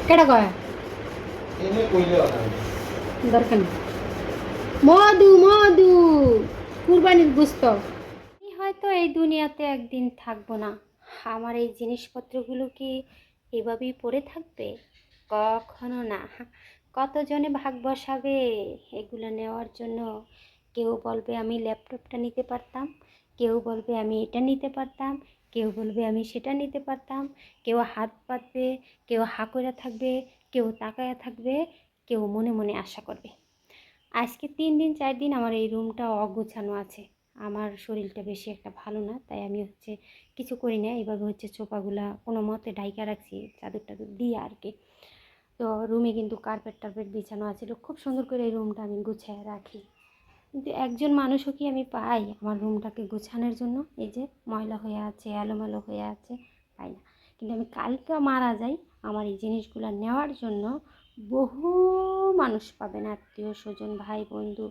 কেডা কয় দরকার নেই। মধু মধু কুরবানির গোস্ত। হয়তো এই দুনিয়াতে একদিন থাকবো না, আমার এই জিনিসপত্রগুলো কি এভাবেই পড়ে থাকবে? কখনো না। কতজনে ভাগ বসাবে এগুলো নেওয়ার জন্য। কেউ বলবে আমি ল্যাপটপটা নিতে পারতাম, কেউ বলবে আমি এটা নিতে পারতাম, কেউ বলবে আমি সেটা নিতে পারতাম। কেউ হাত পাতবে, কেউ হা করে থাকবে, কেউ তাকায়া থাকবে, কেউ মনে মনে আশা করবে। আজকে 3 দিন 4 দিন আমার এই রুমটা অগোছানো আছে। আমার শরীরটা বেশি একটা ভালো না, তাই আমি কিছু করি না। এইভাবে সোফাগুলা কোনো মতে ঢাইকা রাখছি চাদর টাদর দিয়ে আর কি। তো রুমে কিন্তু কার্পেট টার্পেট বিছানো আছে, খুব সুন্দর করে এই রুমটা আমি গুছিয়ে রাখি। কিন্তু একজন মানুষও কি আমি পাই আমার রুমটাকে গোছানোর জন্য? এই যে ময়লা হয়ে আছে, এলোমেলো হয়ে আছে, পাই না। কিন্তু আমি কালকে মারা যাই, আমার এই জিনিসগুলো নেওয়ার জন্য বহু মানুষ পাবেন, আত্মীয় স্বজন, ভাই বন্ধু,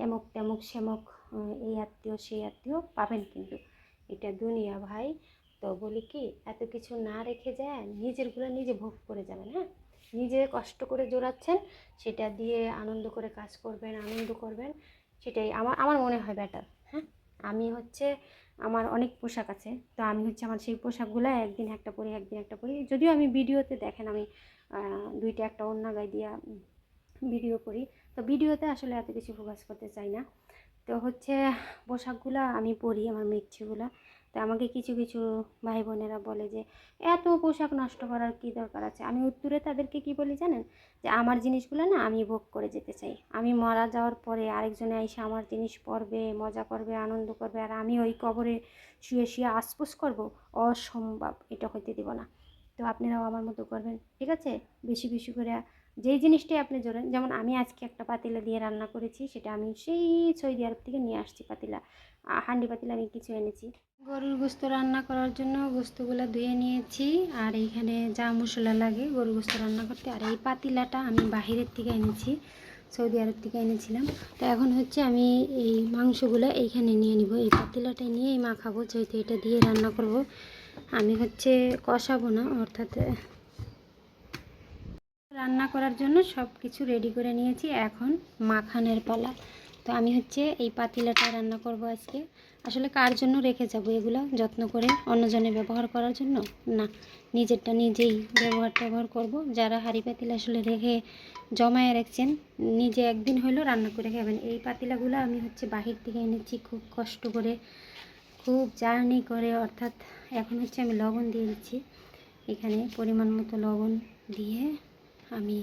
এমক তেমক সেমক, এই আত্মীয় সেই আত্মীয় পাবেন। কিন্তু এটা দুনিয়া ভাই। তো বলি কি, এত কিছু না রেখে যায় নিজেরগুলো নিজে ভোগ করে যাবেন। হ্যাঁ, নিজে কষ্ট করে জোড়াচ্ছেন, সেটা দিয়ে আনন্দ করে কাজ করবেন, আনন্দ করবেন, সেটাই আমার আমার মনে হয় বেটার। হ্যাঁ, আমি আমার অনেক পোশাক আছে, তো আমি আমার সেই পোশাকগুলো একদিন একটা পরি, একদিন একটা পরি। যদিও আমি ভিডিওতে দেখেন আমি 2টা একটা ওড়না গায়ে দিয়া ভিডিও করি, তো ভিডিওতে আসলে এত কিছু ফোকাস করতে চাই না। তো পোশাকগুলো আমি পরি, আমার মেকছিগুলো। তো আমাকে কিছু কিছু ভাই বোনেরা বলে যে এত পোশাক নষ্ট করার কি দরকার আছে। আমি উত্তরে তাদেরকে কি বলি জানেন? যে আমার জিনিসগুলো না আমি ভোগ করে যেতে চাই। আমি মারা যাওয়ার পরে আরেকজনে এসে আমার জিনিস পরবে, মজা করবে, আনন্দ করবে, আর আমি ওই কবরে শুয়ে শুয়ে আশপুস করব, অসম্ভব। এটা হইতে দিব না। তো আপনারাও আমার মতো করবেন, ঠিক আছে? বেশি বেশি করে যেই জিনিসটাই আপনি জোরেন। যেমন আমি আজকে একটা পাতিলা দিয়ে রান্না করেছি, সেটা আমি সেই সৌদি আরব থেকে নিয়ে আসছি। পাতিলা, হান্ডি পাতিলা আমি কিছু এনেছি। গরুর গোস্ত রান্না করার জন্য গোস্তগুলো ধুয়ে নিয়েছি, আর এইখানে যা মশলা লাগে গরুর গোস্ত রান্না করতে। আর এই পাতিলাটা আমি বাহিরের থেকে এনেছি, সৌদি আরব থেকে এনেছিলাম। তো এখন আমি এই মাংসগুলো এইখানে নিয়ে নিব, এই পাতিলাটাই নিয়েই মাখাবো, যেহেতু এটা দিয়ে রান্না করব। আমি কষাবো না, অর্থাৎ রান্না করার জন্য সব কিছু রেডি করে নিয়েছি, এখন মাখানের পালা। তো আমি এই পাতিলাটা রান্না করব আজকে। আসলে কার জন্য রেখে যাব এগুলো যত্ন করে? অন্যজনে ব্যবহার করার জন্য না, নিজেরটা নিজেই ব্যবহার করব। যারা হাঁড়ি পাতিলা আসলে রেখে জমায়ে রাখছেন, নিজে একদিন হলো রান্না করে খাবেন। এই পাতিলাগুলো আমি বাহির থেকে এনেছি খুব কষ্ট করে, খুব জার্নি করে। অর্থাৎ এখন আমি লবণ দিয়ে দিচ্ছি, এখানে পরিমাণ মতো লবণ দিয়ে আমি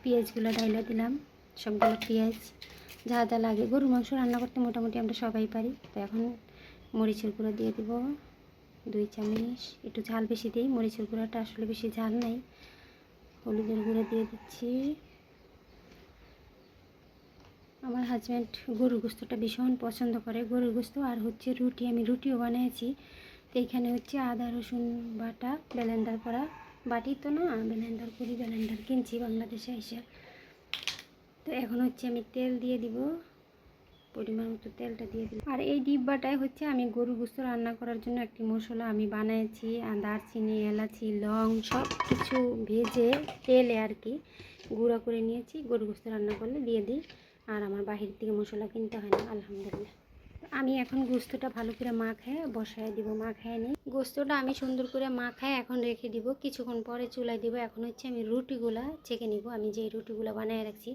পেঁয়াজগুলো ডাইলা দিলাম, সবগুলো পেঁয়াজ যা যা লাগে। গরুর মাংস রান্না করতে মোটামুটি আমরা সবাই পারি। তো এখন মরিচের গুঁড়ো দিয়ে দিব 2 চামচ, একটু ঝাল বেশি দিই, মরিচের গুঁড়োটা আসলে বেশি ঝাল নাই। হলুদের গুঁড়ো দিয়ে দিচ্ছি। আমার হাজব্যান্ড গরুর গোস্তটা ভীষণ পছন্দ করে, গরুর গোস্ত। আর রুটি, আমি রুটিও বানিয়েছি। তো এইখানে আদা রসুন বাটা, ব্লেন্ডার করা, বাটি তো না, ব্লেন্ডার করি, ব্লেন্ডার কিনছি বাংলাদেশে এসে। তো এখন আমি তেল দিয়ে দিব, পরিমাণ মতো তেলটা দিয়ে দিলাম। আর এই ডিব্বাটায় আমি গরুর গোস্ত রান্না করার জন্য একটি মশলা আমি বানিয়েছি, দারচিনি, এলাচি, লং সব কিছু ভেজে তেলে আর কি গুঁড়া করে নিয়েছি। গরুর গোস্ত রান্না করলে দিয়ে দিই, আর আমার বাহির থেকে মশলা কিনতে হয় না, আলহামদুলিল্লাহ। আমি এখন গোস্তটা ভালো করে মাখায় বসায় দিব, মাখায় নিই। গোস্তটা আমি সুন্দর করে মাখায় এখন রেখে দিব, কিছুক্ষণ পরে চুলায় দিব। এখন আমি রুটিগুলা ছেঁকে নিব। আমি যে রুটিগুলো বানিয়ে রাখছি,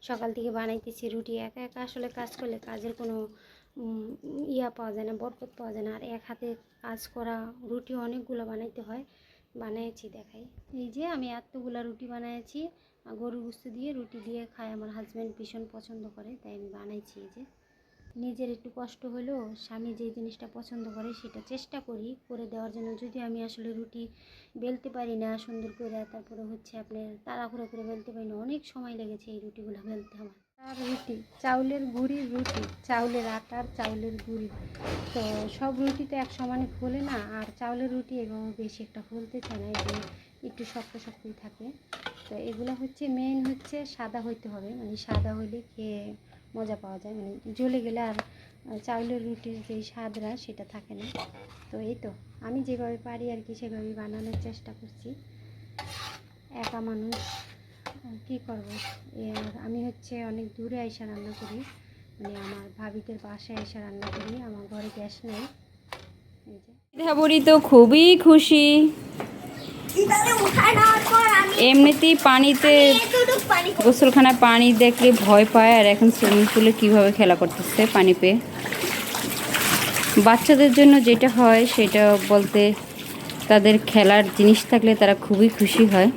সকাল থেকে বানাইতেছি রুটি। একা একা আসলে কাজ করলে কাজের কোনো পাওয়া যায় না, বরকত পাওয়া যায় না। আর এক হাতে কাজ করা, রুটি অনেকগুলো বানাইতে হয়। বানিয়েছি দেখাই, এই যে আমি এতগুলো রুটি বানিয়েছি। গরুর গোস্ত দিয়ে রুটি দিয়ে খায় আমার হাজব্যান্ড, ভীষণ পছন্দ করে, তাই আমি বানাইছি। এই যে নিজের একটু কষ্ট হলেও স্বামী যে জিনিসটা পছন্দ করে সেটা চেষ্টা করি করে দেওয়ার জন্য। যদি আমি আসলে রুটি বেলতে পারি না সুন্দর করে, তারপরে আপনার তাড়াহুড়ো করে বেলতে পারি না, অনেক সময় লেগেছে এই রুটিগুলো বেলতে আমার। আর রুটি, চাউলের গুঁড়ির রুটি, চাউলের আটার চাউলের গুঁড়ি। তো সব রুটি তো এক সমানে ফোলে না, আর চাউলের রুটি এবং বেশি একটা ফুলতে চায় না, যে একটু শক্ত শক্তই থাকে। তো এগুলো মেন সাদা হইতে হবে, মানে সাদা হইলে খেয়ে মজা পাওয়া যায়, মানে জ্বলে গেলে আর চাউলের রুটির যে স্বাদরা সেটা থাকে না। তো এই তো আমি যেভাবে পারি আর কি সেভাবেই বানানোর চেষ্টা করছি। একা মানুষ কি করব। আমি হচ্ছে অনেক দূরে এসে রান্না করি, মানে আমার ভাবিদের বাসায় এসে রান্না করি, আমার ঘরে গ্যাস নেই। এই যে ধাবুরি তো খুবই খুশি। এমনিতেই পানিতে গোসলখানায় পানি দেখলে ভয় পায়, আর এখন সুইমিং পুলে কীভাবে খেলা করতেছে পানি পেয়ে। বাচ্চাদের জন্য যেটা হয় সেটা বলতে, তাদের খেলার জিনিস থাকলে তারা খুবই খুশি হয়।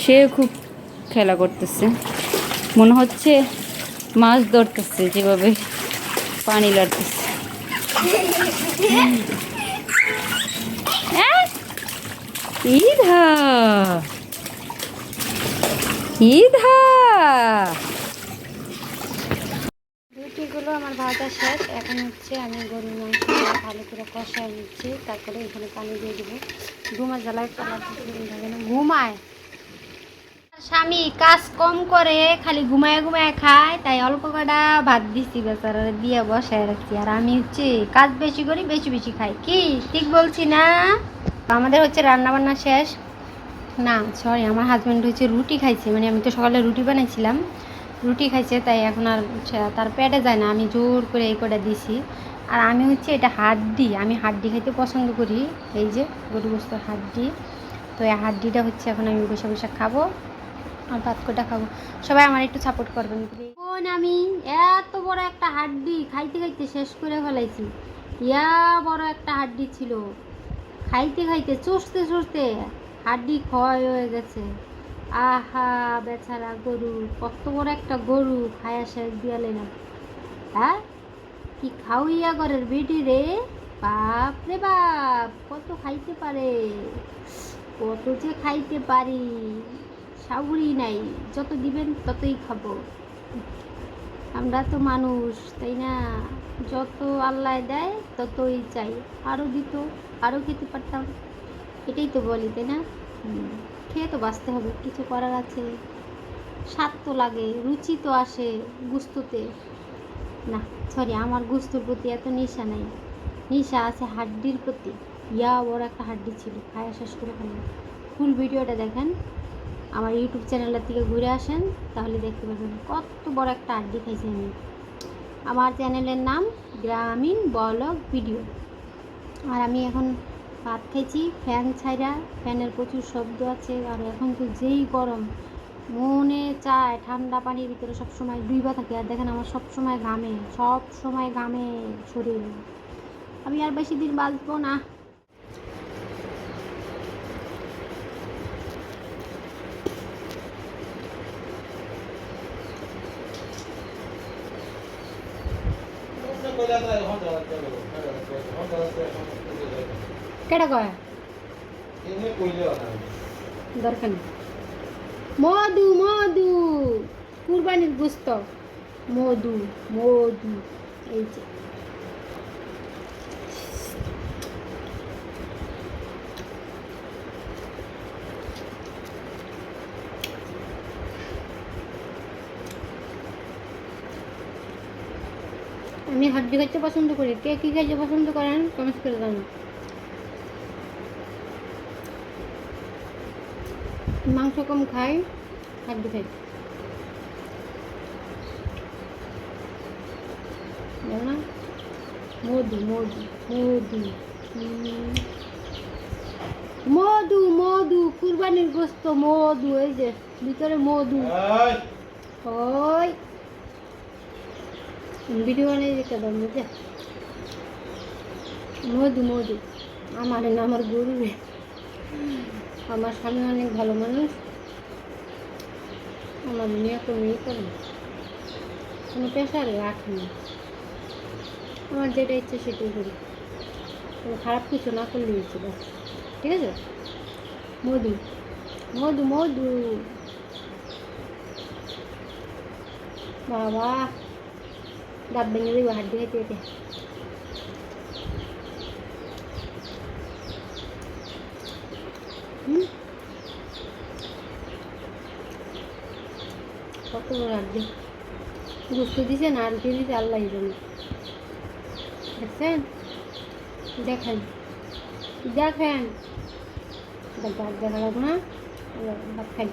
সেও খুব খেলা করতেছে, মনে হচ্ছে মাছ ধরতেছে যেভাবে পানি লড়তেছে। ইধা ইধা রুটিগুলো আমার ভাজা শেষ। এখন হচ্ছে আমি গরুর মাংস ভালো করে কষায় নিচ্ছি, তারপরে এখানে পানি দিয়ে দেবো। ঘুমা জ্বালায় ঘুমায়, স্বামী কাজ কম করে, খালি ঘুমায় ঘুমায় খায়, তাই অল্প কটা ভাত দিচ্ছি বেচারা দিয়ে বসায় রাখছি। আর আমি হচ্ছে কাজ বেশি করি, বেশি বেশি খাই। কি ঠিক বলছি না? আমাদের হচ্ছে রান্না বান্না শেষ না, সরি, আমার হাজব্যান্ড হচ্ছে রুটি খাইছে, মানে আমি তো সকালে রুটি বানাইছিলাম, রুটি খাইছে, তাই এখন আর তার পেটে যায় না, আমি জোর করে এই কটা দিছি। আর আমি হচ্ছে এটা হাড্ডি, আমি হাড্ডি খাইতে পছন্দ করি, এই যে গরু গোশতের হাড্ডি। তো এই হাড্ডিটা হচ্ছে এখন আমি বসে বসে খাবো আর ভাত কটা খাবো। সবাই আমার একটু সাপোর্ট করবেন। এখন আমি এত বড় একটা হাড্ডি খাইতে খাইতে শেষ করে ফেলাইছি। ইয়া বড় একটা হাড্ডি ছিল, খাইতে খাইতে চষতে চষতে হাড্ডি ক্ষয় হয়ে গেছে। আহা বেচারা গরু, কত বড় একটা গরু, খায়া শেষ দিয়ালে না। হ্যাঁ কি খাওয়াইয়া ঘরের বেটি রে, বাপ রে বাপ, কত খাইতে পারে, কত যে খাইতে পারি, সাবুরি নাই, যত দিবেন ততই খাবো। আমরা তো মানুষ, তাই না? যত আল্লাহ দেয় ততই চাই, আরও দিত আরও খেতে পারতাম, এটাই তো বলি, তাই না? খেয়ে তো বাঁচতে হবে, কিছু করার আছে। স্বাদ তো লাগে, রুচি তো আসে গুস্ততে। না সরি, আমার গুস্তর প্রতি এত নেশা নাই, নেশা আছে হাড্ডির প্রতি। ইয়া বড় একটা হাড্ডি ছিল, খায়া শেষ করে ফেললাম। ফুল ভিডিওটা দেখেন, আমার ইউটিউব চ্যানেলের থেকে ঘুরে আসেন, তাহলে দেখতে পাবেন কত বড় একটা হাড্ডি খাইছি আমি। আমার চ্যানেলের নাম গ্রামীণ ব্লগ ভিডিও। আর আমি এখন ভাত খাইছি ফ্যান ছাইরা, ফ্যানের প্রচুর শব্দ আছে। আর এখন তো যেই গরম, মনে চায় ঠান্ডা পানির ভিতরে সবসময় ডুইবা থাকে। আর দেখেন আমার সবসময় ঘামে, সব সময় ঘামে শরীর। আমি আর বেশি দিন বাঁচবো না। কেটা কয় দরকার নেই। মধু মধু, কুরবানির গোস্ত, মধু মধু, এই যে আমি হাড্ডি খাইতে পছন্দ করি। কে কী খাইতে পছন্দ করেন কমেন্ট করে জানান। মাংস কম খাই, হাড্ডি খাই, জানো না? মধু মধু মধু মধু মধু, কুরবানির গোস্ত মধু, এই যে ভিতরে মধু। ওই ভিডিও বানিয়ে দিতে দাম বুঝে, মধু মধু। আমার না, আমার গরু রে। আমার স্বামী অনেক ভালো মানুষ, আমার মেয়ে কোনো ইয়ে করে না, কোনো প্রেশারে রাখে না। আমার যেটা ইচ্ছে সেটাই করি, কোনো খারাপ কিছু না করলে ইচ্ছে বাস, ঠিক আছে? মধু মধু মধু, বাবা দাঁত ভেঙে দেবো হাড্ডি খাইতে খাইতে। কত বড় হাড্ডি, গুস্ত দিছে না আর কি দিছে আল্লাহ জানে। দেখছেন, দেখেন দেখেন ভাত দেখা লাগবে না, ভাত খাই।